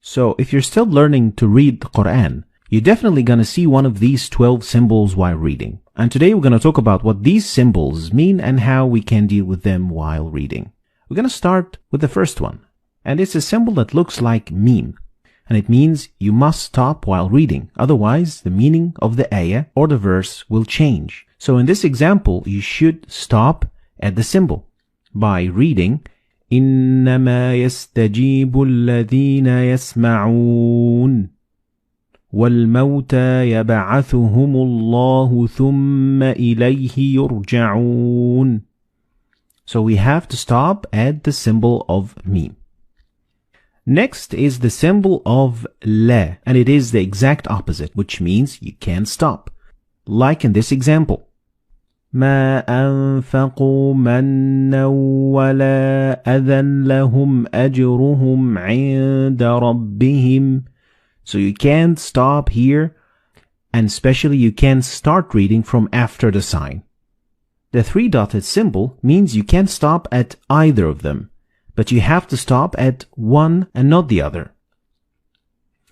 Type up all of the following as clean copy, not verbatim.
So if you're still learning to read the Qur'an, you're definitely going to see one of these 12 symbols while reading. And today we're going to talk about what these symbols mean and how we can deal with them while reading. We're going to start with the first one. And it's a symbol that looks like meme. And it means you must stop while reading. Otherwise, the meaning of the ayah or the verse will change. So in this example, you should stop at the symbol by reading إنما يستجيب الذين يسمعون والموتى يبعثهم الله ثم إليه يرجعون. So we have to stop at the symbol of meme. Next is the symbol of la, and it is the exact opposite, which means you can't stop. Like in this example. ما أنفقوا منا ولا أذى لهم أجرهم عند ربهم. So you can't stop here, and especially you can't start reading from after the sign. The three-dotted symbol means you can't stop at either of them, but you have to stop at one and not the other.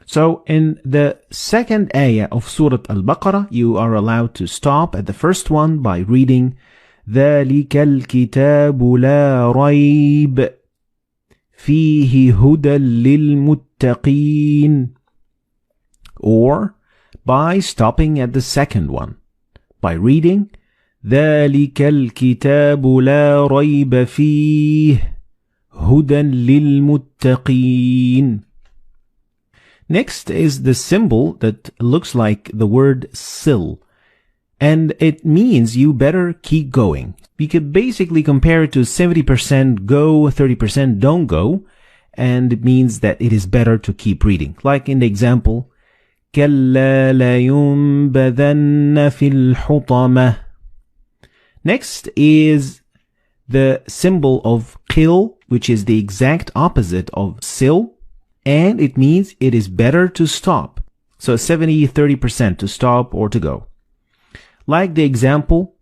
So in the second ayah of Surah Al-Baqarah, you are allowed to stop at the first one by reading ذَلِكَ الْكِتَابُ لَا رَيْبَ فِيهِ هُدًى لِلْمُتَّقِينَ, or by stopping at the second one by reading ذَلِكَ الْكِتَابُ لَا رَيْبَ فِيهِ هُدًى لِلْمُتَّقِينَ. Next is the symbol that looks like the word sil, and it means you better keep going. We could basically compare it to 70% go, 30% don't go, and it means that it is better to keep reading. Like in the example, كَلَّا لَيُنبَذَنَّ فِي الْحُطَمَةِ. Next is the symbol of qil, which is the exact opposite of sil, and it means it is better to stop. So 70-30% to stop or to go. Like the example,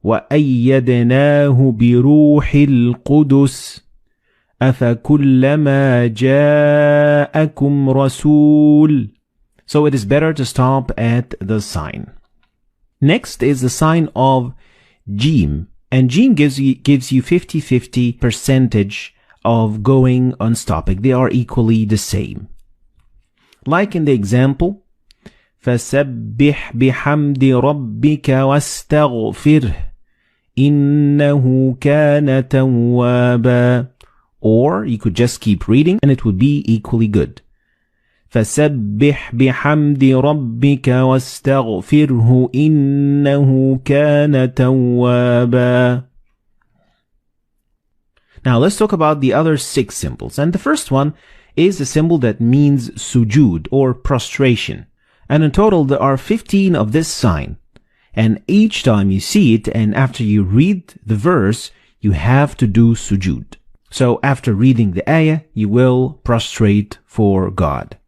وَأَيَّدْنَاهُ بِرُوحِ الْقُدُسِ أَفَكُلَّمَا جَاءَكُمْ رَسُولٌ. So it is better to stop at the sign. Next is the sign of Jim, and Jim gives you 50-50 percentage of going on stopping. They are equally the same. Like in the example, فَسَبِّحْ بِحَمْدِ رَبِّكَ وَاسْتَغْفِرْهِ إِنَّهُ كَانَ تَوَّابًا. Or you could just keep reading and it would be equally good. فَسَبِّحْ بِحَمْدِ رَبِّكَ وَاسْتَغْفِرْهُ إِنَّهُ كَانَ تَوَّابًا. Now let's talk about the other 6 symbols. And the first one is the symbol that means sujood or prostration. And in total there are 15 of this sign. And each time you see it and after you read the verse, you have to do sujood. So after reading the ayah, you will prostrate for God.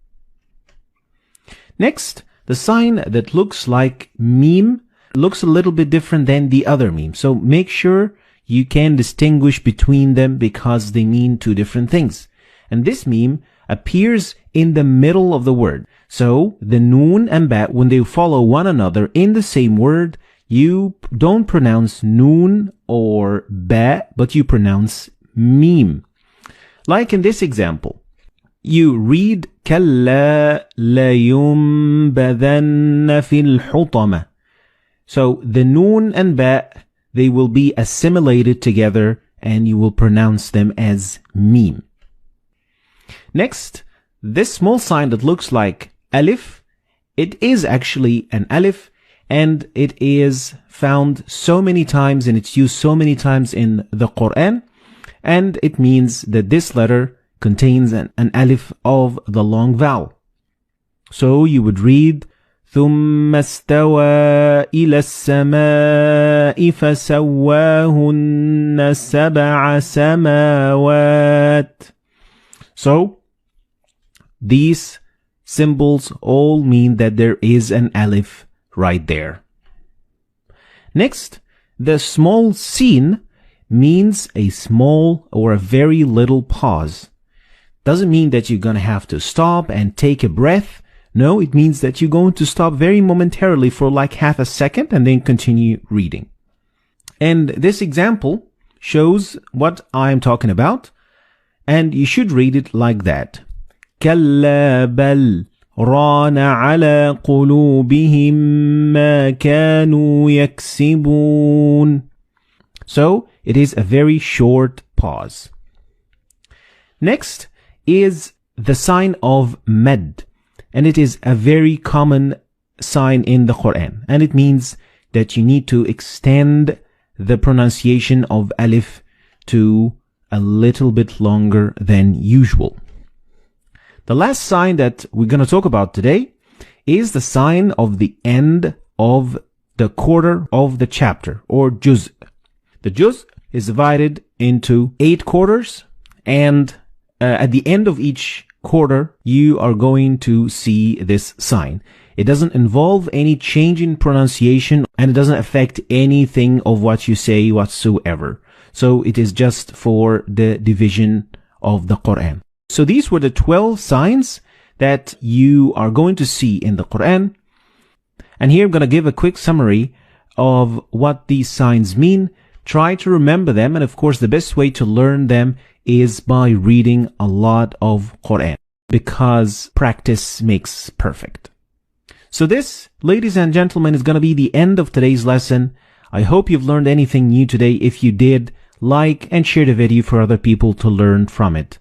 Next, the sign that looks like meme looks a little bit different than the other meme. So make sure you can distinguish between them because they mean 2 different things. And this meme appears in the middle of the word. So the noon and ba, when they follow one another in the same word, you don't pronounce noon or ba, but you pronounce meme. Like in this example, you read كَلَّا لَيُنبَذَنَّ فِي الْحُطَمَةِ. So the noon and ba, they will be assimilated together and you will pronounce them as meme. Next, this small sign that looks like alif, it is actually an alif and it is found so many times and it's used so many times in the Qur'an, and it means that this letter contains an alif of the long vowel. So you would read ثم استوى إلى السماء فسواهن سبع سماوات. So these symbols all mean that there is an alif right there. Next, the small sin means a small or a very little pause. doesn't mean that you're going to have to stop and take a breath. No, it means that you're going to stop very momentarily for like half a second and then continue reading. And this example shows what I'm talking about. And you should read it like that. كَلَّا بَلْ رَانَ عَلَى قُلُوبِهِمْ مَا كَانُوا يَكْسِبُونَ. So, it is a very short pause. Next is the sign of med. And it is a very common sign in the Qur'an. And it means that you need to extend the pronunciation of alif to a little bit longer than usual. The last sign that we're going to talk about today is the sign of the end of the quarter of the chapter, or juz. The juz is divided into 8 quarters, and at the end of each quarter, you are going to see this sign. It doesn't involve any change in pronunciation, and it doesn't affect anything of what you say whatsoever. So it is just for the division of the Qur'an. So these were the 12 signs that you are going to see in the Qur'an. And here I'm going to give a quick summary of what these signs mean. Try to remember them. And of course, the best way to learn them is by reading a lot of Qur'an, because practice makes perfect. So this, ladies and gentlemen, is going to be the end of today's lesson. I hope you've learned anything new today. If you did, like and share the video for other people to learn from it.